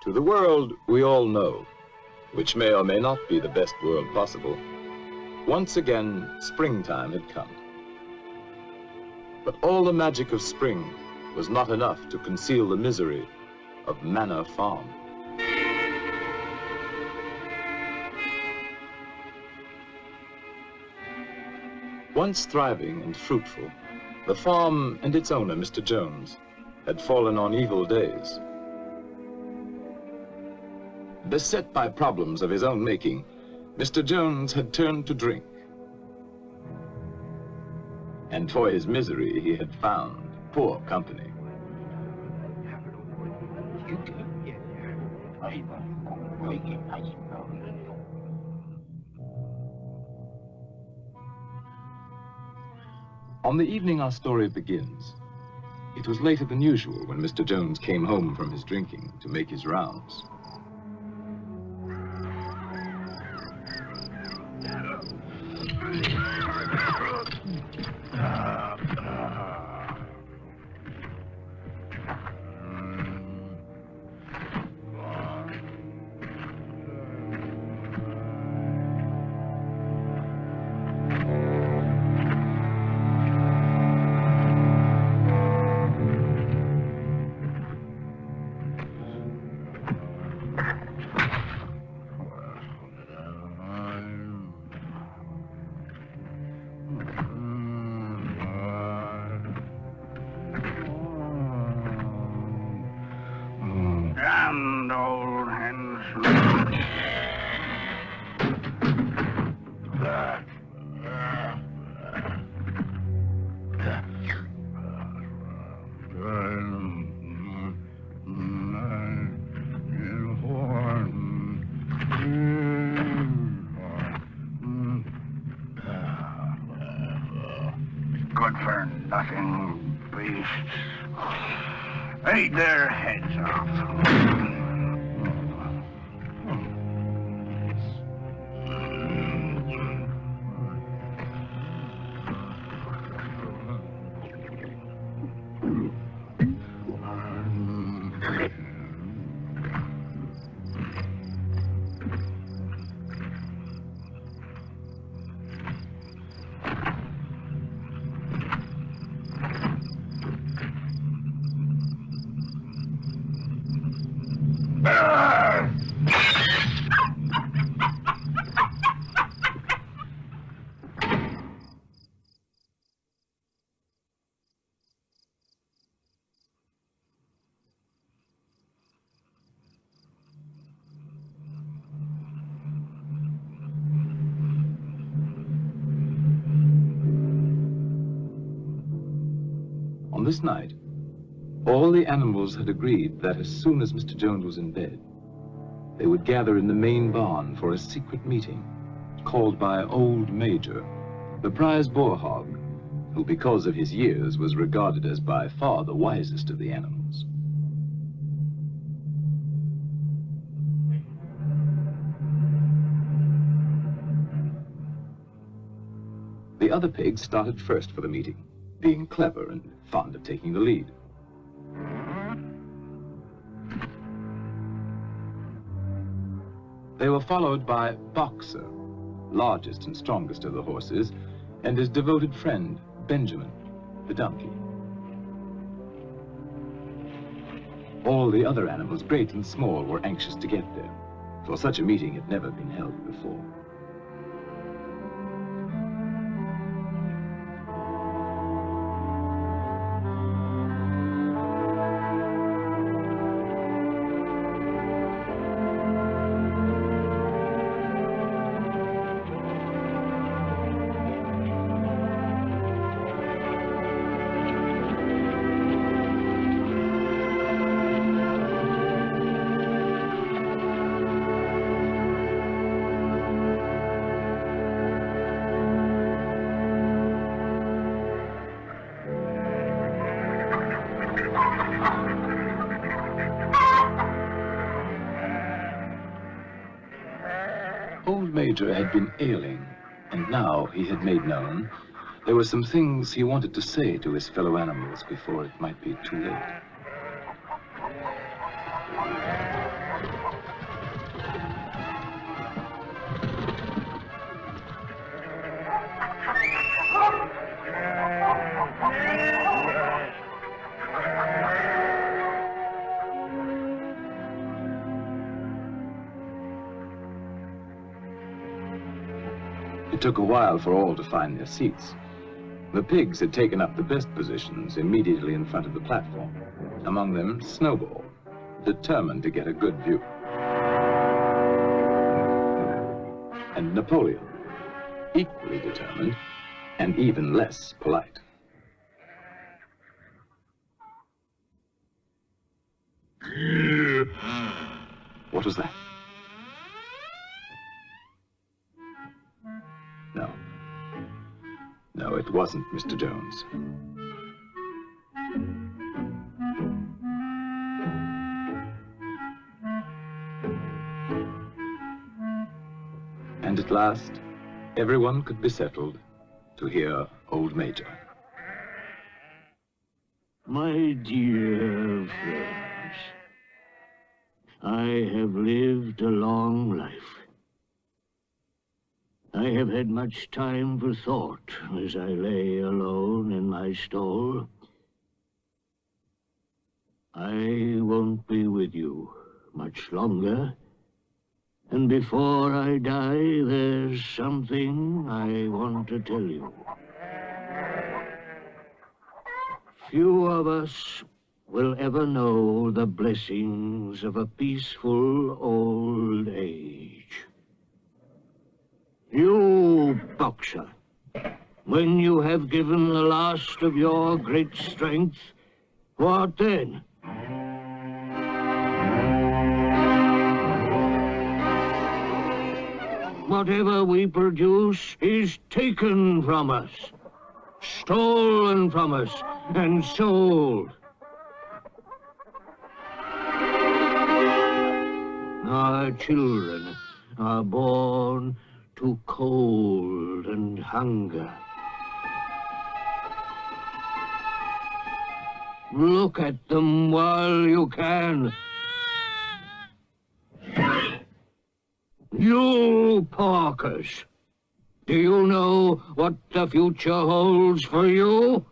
To the world we all know, which may or may not be the best world possible, once again springtime had come. But all the magic of spring was not enough to conceal the misery of Manor Farm. Once thriving and fruitful, the farm and its owner, Mr. Jones, had fallen on evil days. Beset by problems of his own making, Mr. Jones had turned to drink. And for his misery, he had found poor company. On the evening our story begins, it was later than usual when Mr. Jones came home from his drinking to make his rounds. Good for nothing beasts. Eat their heads off. On this night, all the animals had agreed that as soon as Mr. Jones was in bed, they would gather in the main barn for a secret meeting called by Old Major, the prize boar hog, who because of his years was regarded as by far the wisest of the animals. The other pigs started first for the meeting, being clever and fond of taking the lead. They were followed by Boxer, largest and strongest of the horses, and his devoted friend, Benjamin, the donkey. All the other animals, great and small, were anxious to get there, for such a meeting had never been held before. Old Major had been ailing, and now he had made known there were some things he wanted to say to his fellow animals before it might be too late. It took a while for all to find their seats. The pigs had taken up the best positions immediately in front of the platform. Among them, Snowball, determined to get a good view. And Napoleon, equally determined and even less polite. What was that? No. No, it wasn't Mr. Jones. And at last, everyone could be settled to hear Old Major. My dear friends, I have lived a long life. I have had much time for thought as I lay alone in my stall. I won't be with you much longer, and before I die, there's something I want to tell you. Few of us will ever know the blessings of a peaceful old age. You, boxer, when you have given the last of your great strength, what then? Whatever we produce is taken from us, stolen from us, and sold. Our children are born to cold and hunger. Look at them while you can. You porkers, do you know what the future holds for you?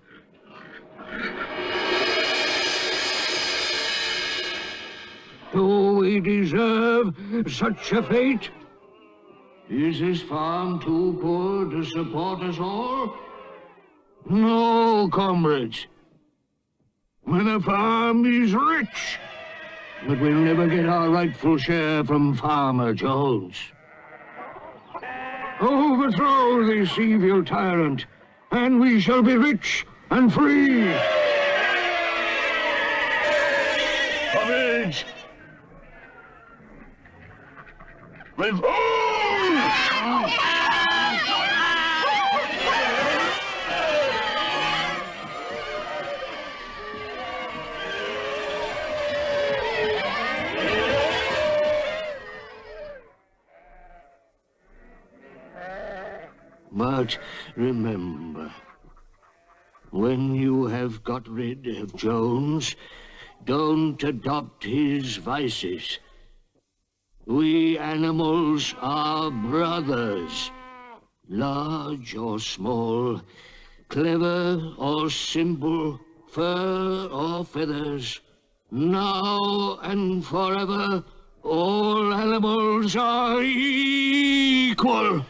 Do we deserve such a fate? Is this farm too poor to support us all? No, comrades. The farm is rich, but we'll never get our rightful share from Farmer Jones. Overthrow this evil tyrant, and we shall be rich and free. Courage! Revolt! But remember, when you have got rid of Jones, don't adopt his vices. We animals are brothers, large or small, clever or simple, fur or feathers. Now and forever, all animals are equal.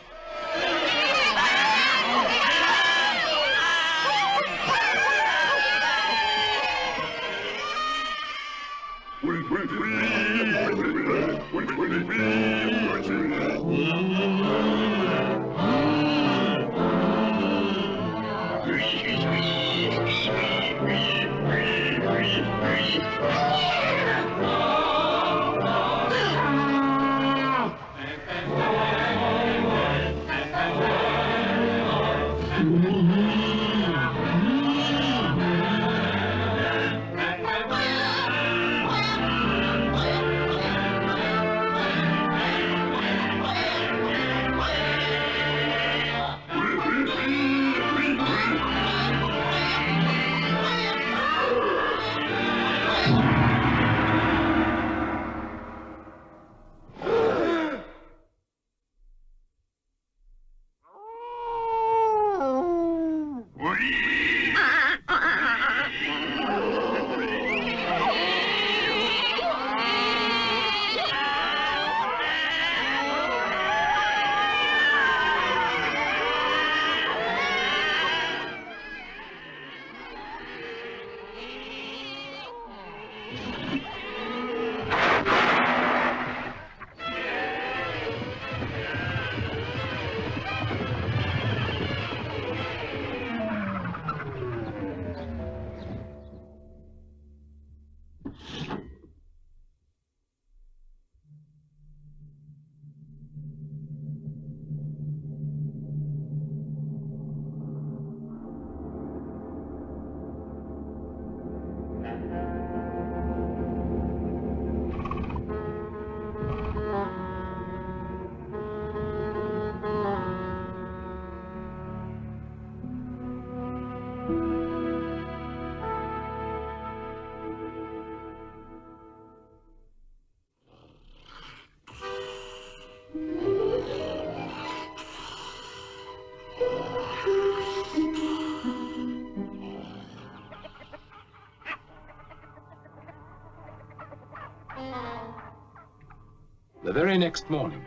The very next morning,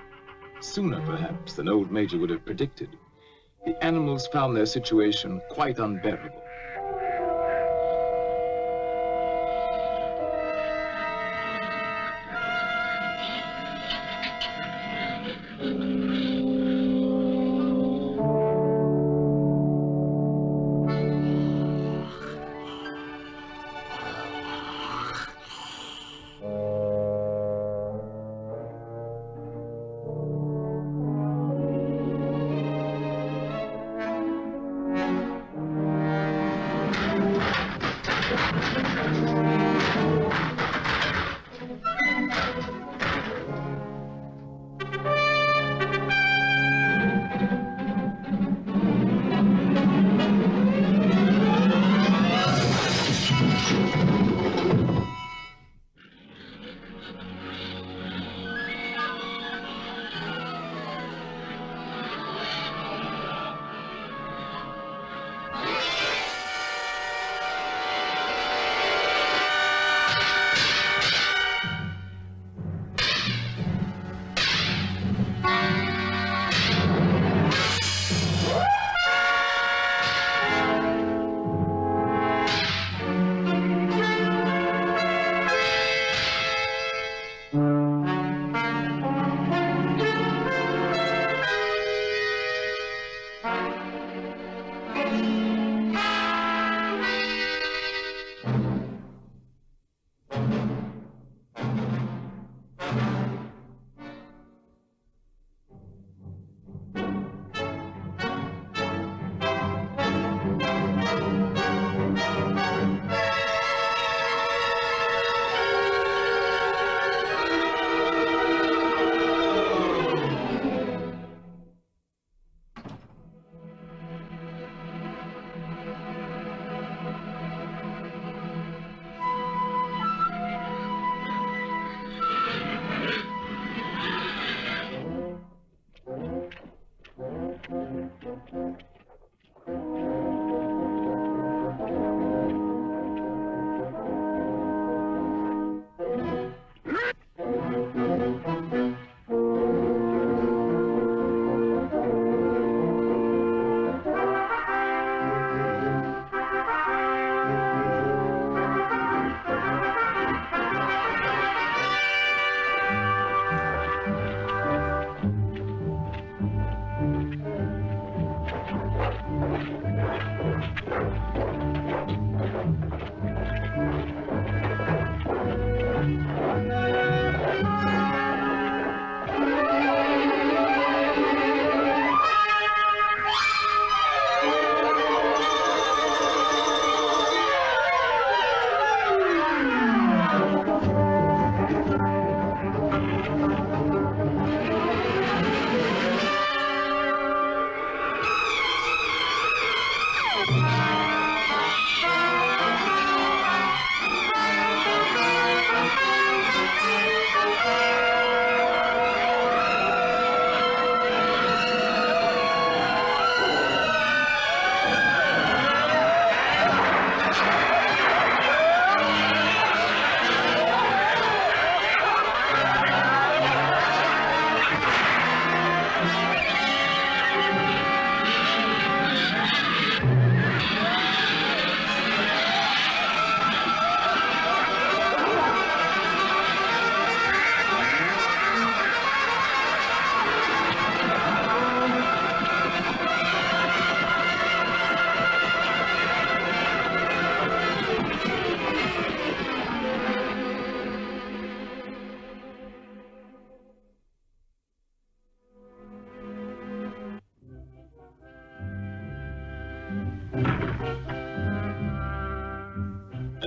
sooner perhaps than old Major would have predicted, the animals found their situation quite unbearable.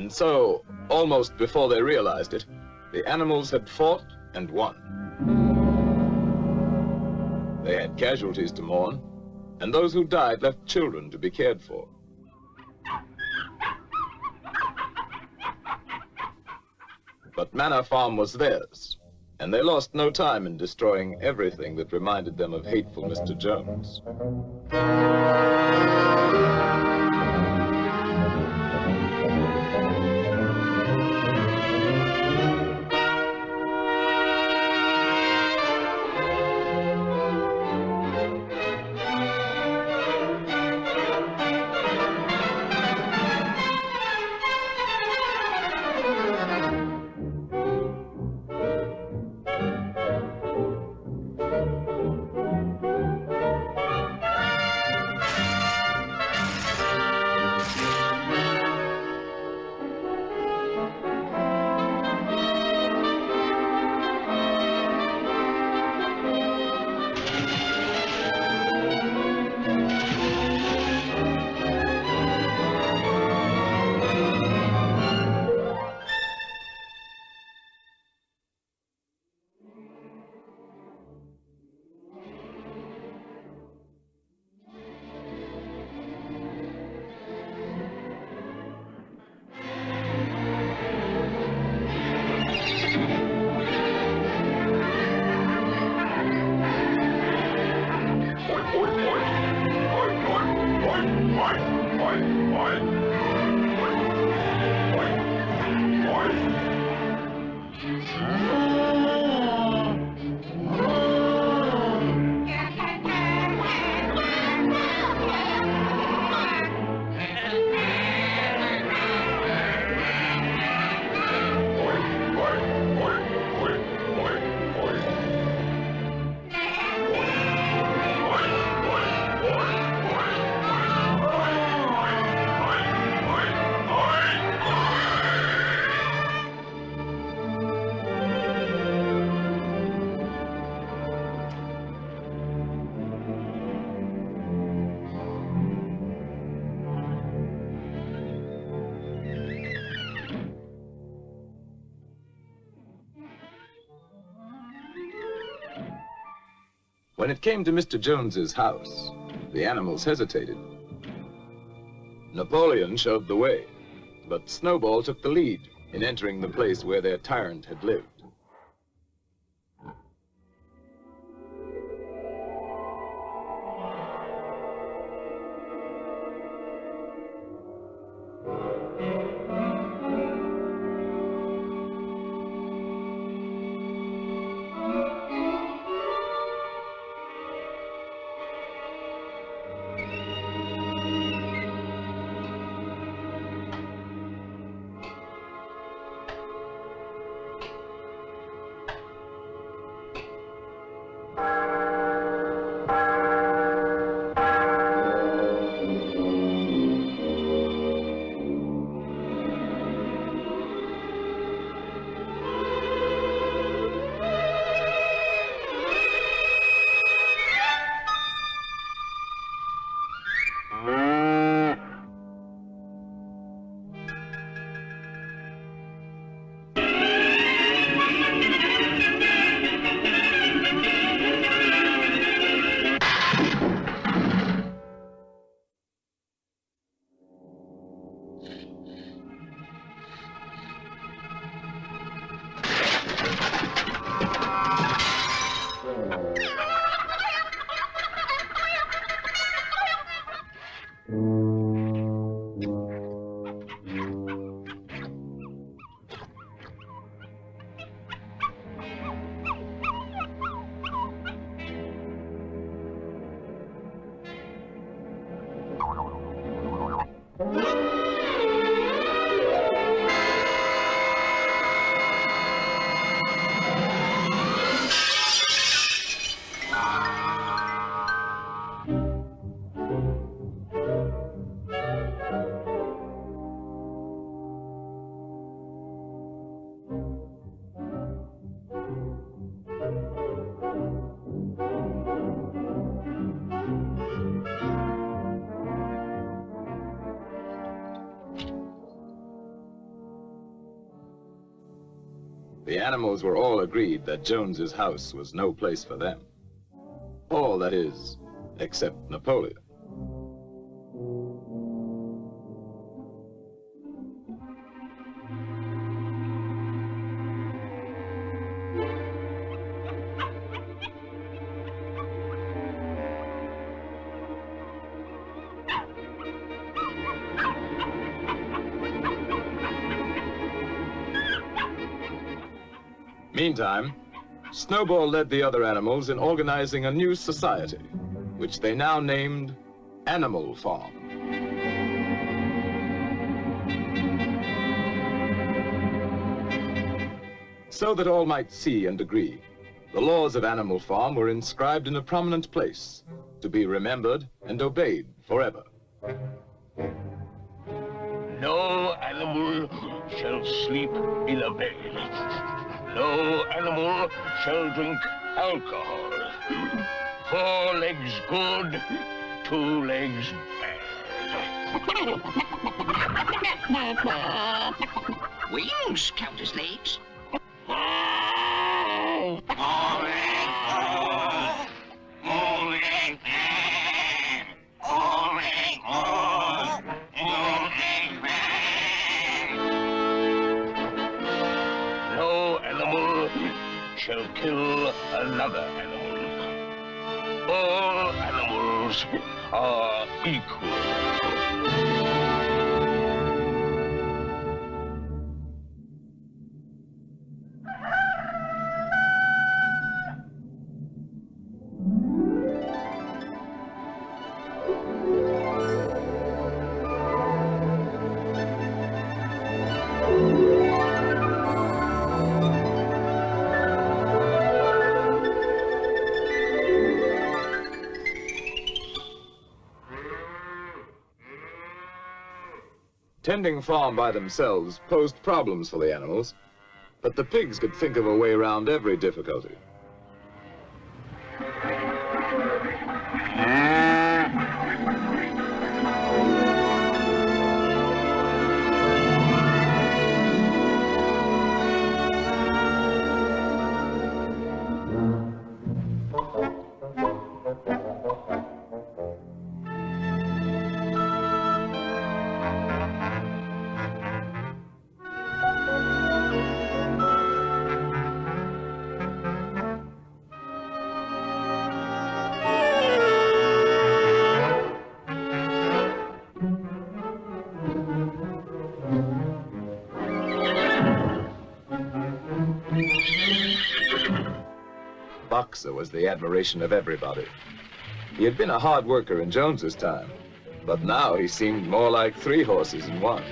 And so, almost before they realized it, the animals had fought and won. They had casualties to mourn, and those who died left children to be cared for. But Manor Farm was theirs, and they lost no time in destroying everything that reminded them of hateful Mr. Jones. When it came to Mr. Jones's house, the animals hesitated. Napoleon showed the way, but Snowball took the lead in entering the place where their tyrant had lived. The animals were all agreed that Jones's house was no place for them. All, that is, except Napoleon. Meantime, Snowball led the other animals in organizing a new society, which they now named Animal Farm. So that all might see and agree, the laws of Animal Farm were inscribed in a prominent place, to be remembered and obeyed forever. No animal shall sleep in a bed. No animal shall drink alcohol. 4 legs good, 2 legs bad. Wings count as legs. Shall kill another animal. All animals are equal. Tending farm by themselves posed problems for the animals, but the pigs could think of a way around every difficulty. Boxer was the admiration of everybody. He had been a hard worker in Jones's time, but now he seemed more like 3 horses in one.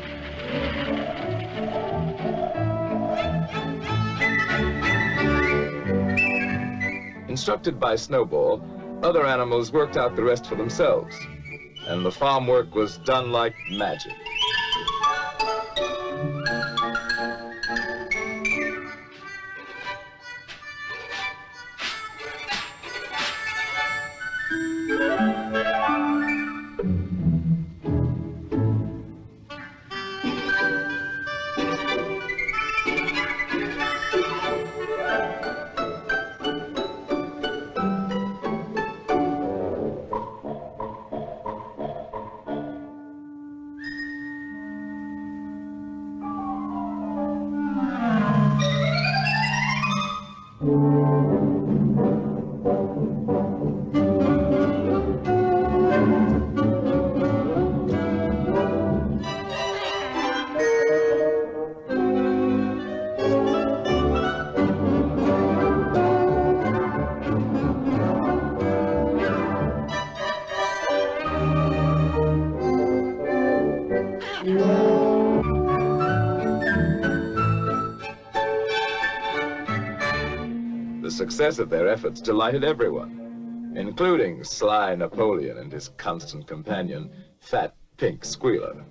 Instructed by Snowball, other animals worked out the rest for themselves, and the farm work was done like magic. The success of their efforts delighted everyone, including sly Napoleon and his constant companion, Fat Pink Squealer.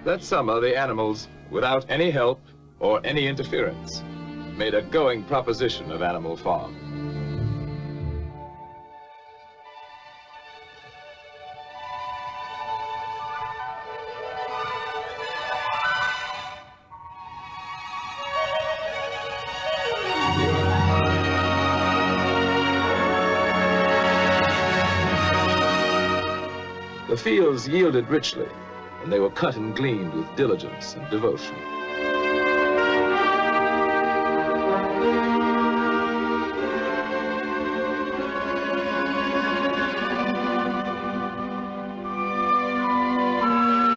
That summer, the animals, without any help or any interference, made a going proposition of Animal Farm. The fields yielded richly, and they were cut and gleaned with diligence and devotion.